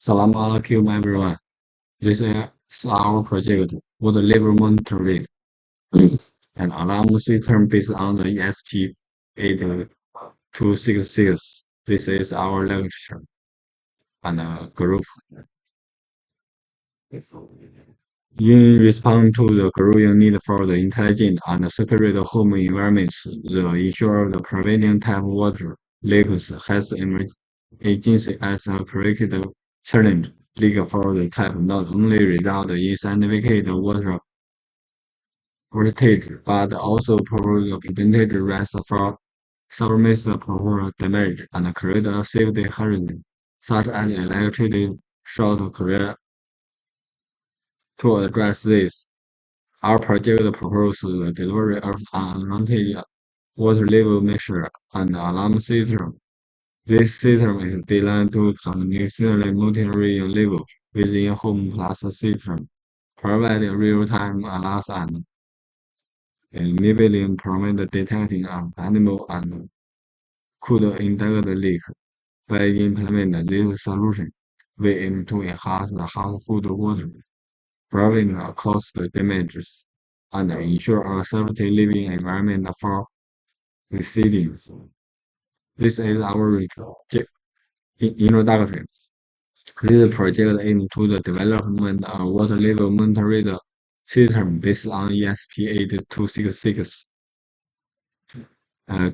Salam alaikum everyone. This is our project, water level monitoring, an alarm system based on the ESP8266. This is our lecture and group. In response to the growing need for the intelligent and separate home environments, the issue of preventing tap water leaks has emerged agency as a critical challenge. Leak for the tap not only result in significant water voltage, but also provide a percentage risk for submersible power damage and create a safety hazard, such as electricity short career. To address this, our project proposes the delivery of an advanced water level measure and alarm system. This system is designed to continuously monitor level within home plus system, providing real-time alerts and enabling prevent detecting of animal and could indirect leak. By implementing this solution, we aim to enhance the household water prevent cost damages, and ensure a safety living environment for residents. This is our introduction. This project aims to the development of water level monitoring system based on ESP8266,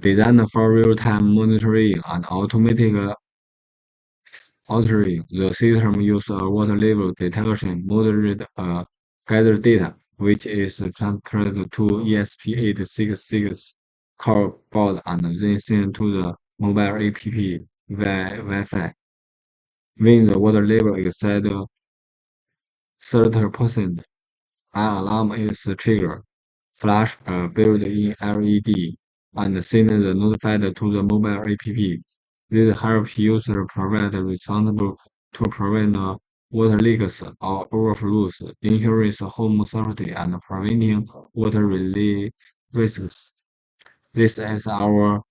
designed for real-time monitoring and automatic altering. The system uses a water level detection module gather data, which is transferred to ESP8266 core board and then sent to the mobile app via Wi-Fi. When the water level exceeds 30%, an alarm is triggered, flash a built-in LED, and send the notified to the mobile app. This helps users provide responsible to prevent water leaks or overflows, ensuring home safety and preventing water-related risks. This is our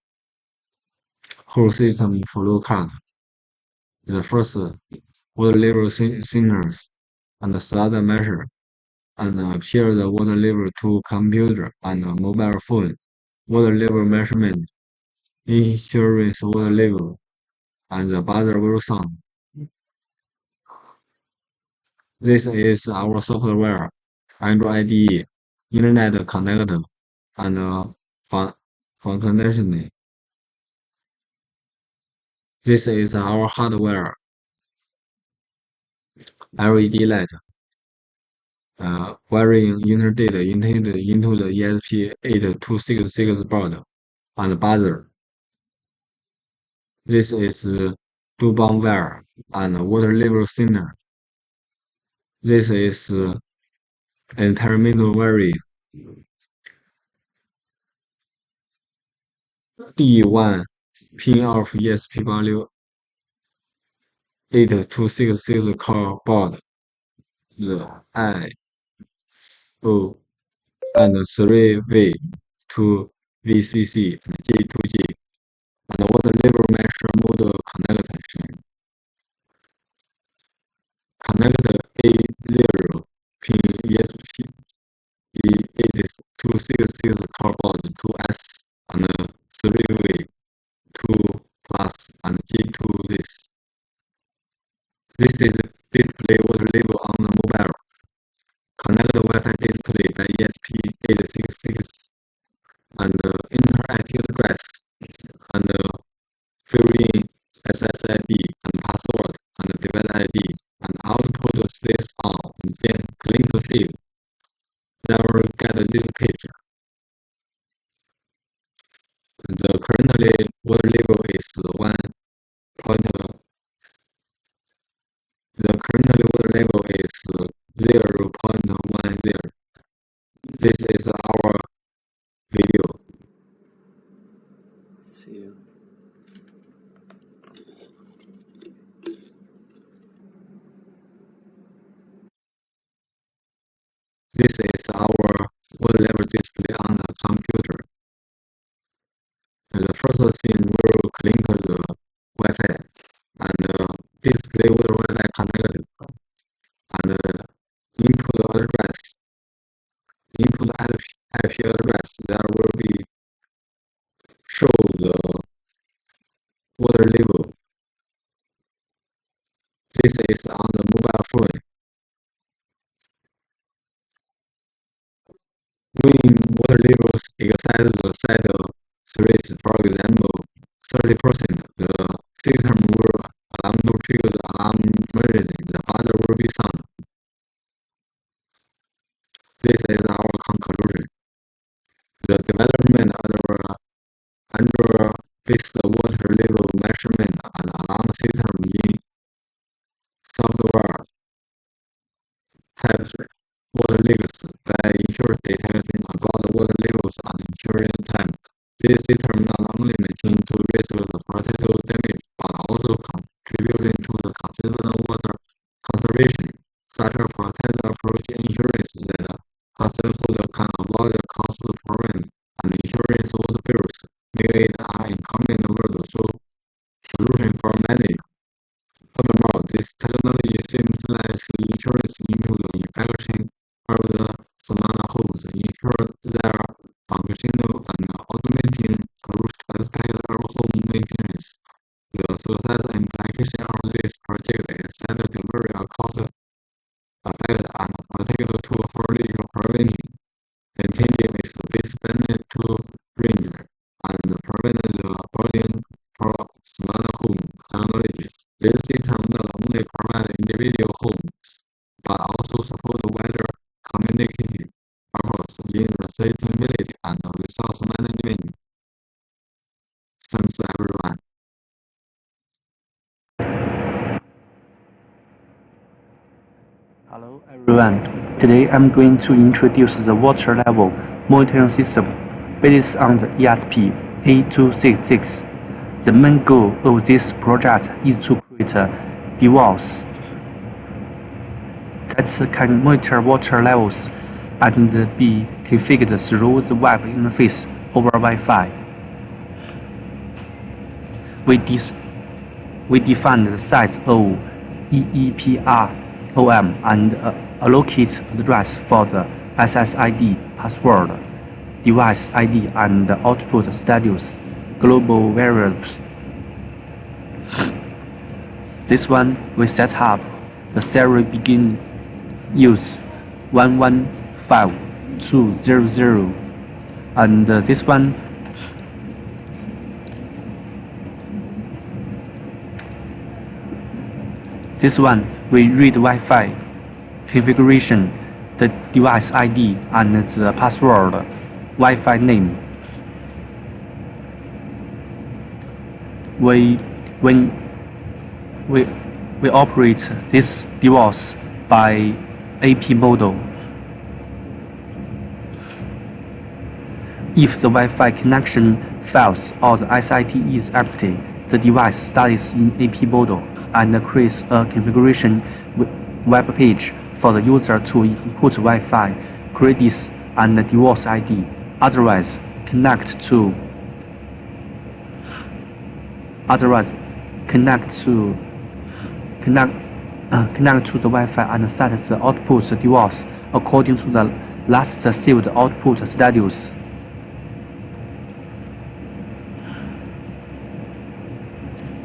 whole system flow chart. The first, water level signals and start measure and appear the water level to computer and mobile phone. Water level measurement, insurance water level, and the buzzer will sound. This is our software, Android IDE, Internet Connect, and functionality. This is our hardware, LED light, wiring internet into the ESP8266 board, and buzzer. This is Dubon wire and water level sensor. This is intermittent wiring. D1 pin of ESP8266 core board, the I/O and 3-way to VCC and J2J, and water level measure model connection. Connect A0 pin ESP8266 core board to S and 3-way to plus and J2 this. This is display water level on the mobile. Connect the Wi-Fi display by ESP8266 and enter IP address and fill in SSID and password and device ID and output stays on and then click save. Never get this page. The currently water level is 1. The currently water level is 0.10. This is our video. See you. This is our water level display on the computer. The first thing we'll link the Wi-Fi and display water Wi-Fi connect IP address that will be show the water level. This is on the mobile phone. When water levels exceed the set threes, for example, 30%, the system will alarm to trigger the alarm emergency. The buzzer will be sound. This is our conclusion. The development under fixed water level measurement and alarm system in software helps water leaks by ensures detecting about water levels and ensuring time. This system not only maintains to reduce the potential damage, but also contributing to the consistent water conservation. Such a protected approach ensures that households can avoid the cost of problem and insurance water bills, making it an incumbent world solution for many. Furthermore, this technology seamless insurance into the infection of the smart homes, ensure their functional and automating crucial aspect of home maintenance. The success implication of this project is that delivery a cost-effective and practical tool for leak prevention, intending its base benefit to range and prevent the burden for smart home technologies. This system not only provides individual homes, but also support wider community efforts in sustainability and resource management. Thanks everyone. Hello everyone. Today I'm going to introduce the water level monitoring system based on the ESP8266. The main goal of this project is to create a device that can monitor water levels and be configured through the web interface over Wi-Fi. We defined the size of EEPROM and allocate address for the SSID password, device ID, and output status global variables. This one we set up the serial begin use 115200, and this one we read Wi-Fi configuration, the device ID, and the password, Wi-Fi name. We operate this device by AP model. If the Wi-Fi connection fails or the SIT is empty, the device starts in AP model and creates a configuration web page for the user to input Wi-Fi credits and the device ID. Otherwise, connect to the Wi-Fi and set the output device according to the last saved output status.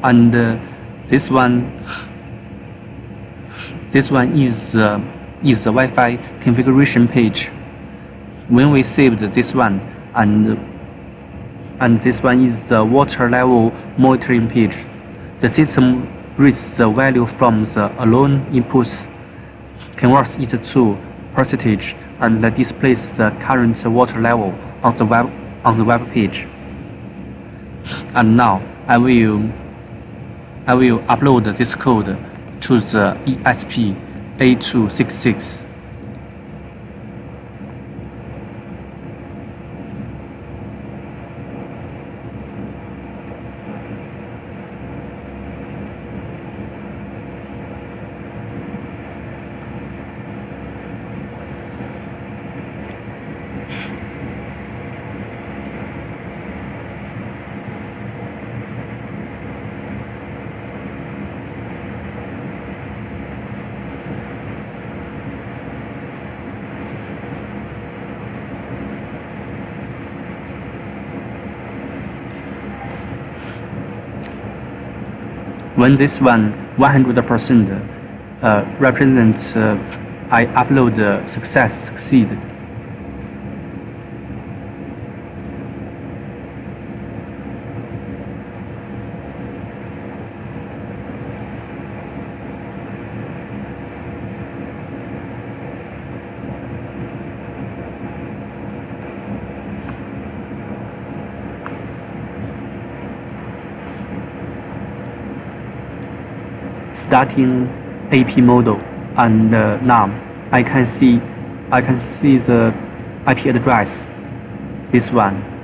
And this one is the Wi-Fi configuration page. When we saved this one, and this one is the water level monitoring page, the system reads the value from the alone inputs, converts it to percentage, and displays the current water level on the web page. And now I will upload this code to the ESP8266. When this one 100% represents I upload succeed. Starting AP model, and now I can see the IP address, this one.